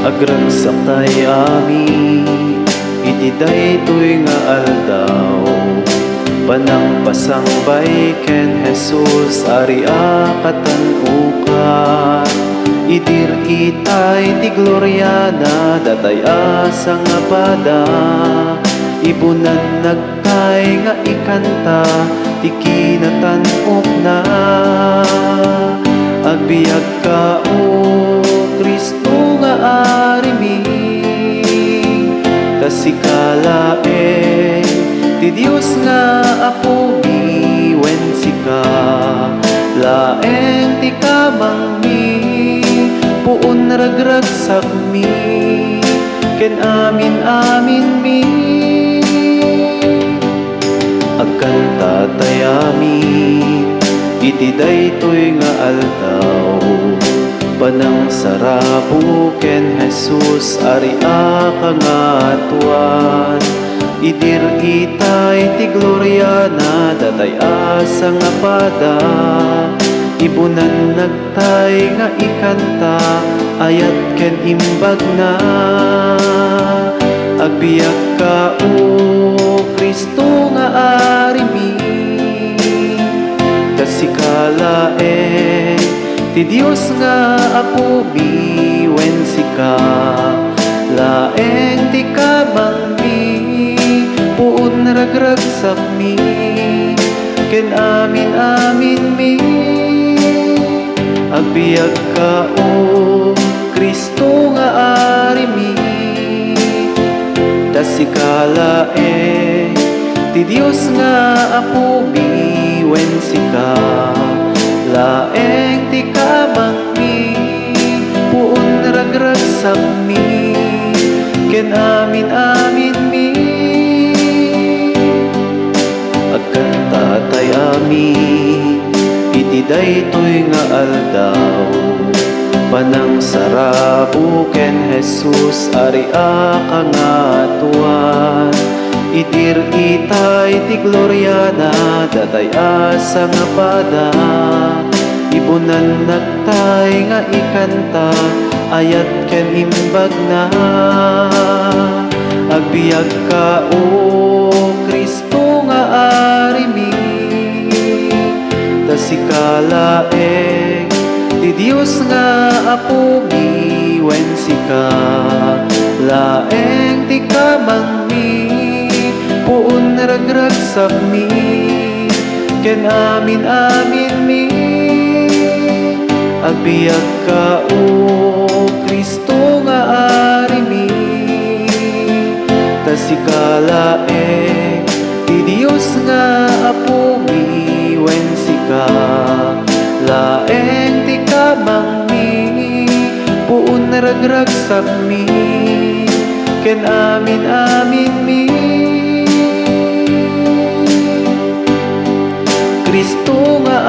Agragsak tay ami, iti daytoy nga aldaw. Panang pasangbay ken Jesus aria katanukan. Idir itay ti gloryana datay asa nga pada. Ibunan nagkay nga ikanta ti kinatanup na. Agbiag ka o Kristo nga arimi, kasikalaeng ti Dios nga apo mi. Wen sika laeng ti kamang mi, puon ragragsak mi ken amin amin mi. Agkanta tayami iti daytoy nga aldaw. Panang sarabu ken Jesus aria kangatuan. Idir itay ti gloryana datay asa nga pada. Ibunan nagtay nga ikanta ayat ken imbag na. Agbiag ka o Kristo nga arimi, kasikalaeng ti Dios nga apo mi. Wen sika laeng ti kamang mi, puon ragragsak mi ken amin amin mi. Agbiag ka o Kristo nga arimi, kasikalaeng ti Dios nga apo mi. Wen sika laeng ti kamang mi, puon ragragsak mi ken amin amin mi. Agkanta tayami iti daytoy nga aldaw. Panang sarabu ken Jesus aria kangatuan. Idir itay ti gloryana datay asa nga pada. Ibunan nagtay nga ikanta ayat ken imbag na. Agbiag ka o Kristo nga arimi, kasikalaeng ti Dios nga apo mi. Wen sika laeng ti kamang mi, puon ragragsak mi ken amin amin mi. Agbiag ka o Kristo nga arimi, kasikalaeng ti Dios nga apo mi. Wen sika laeng ti kamang mi, puon ragragsak mi ken amin amin mi. Kristo nga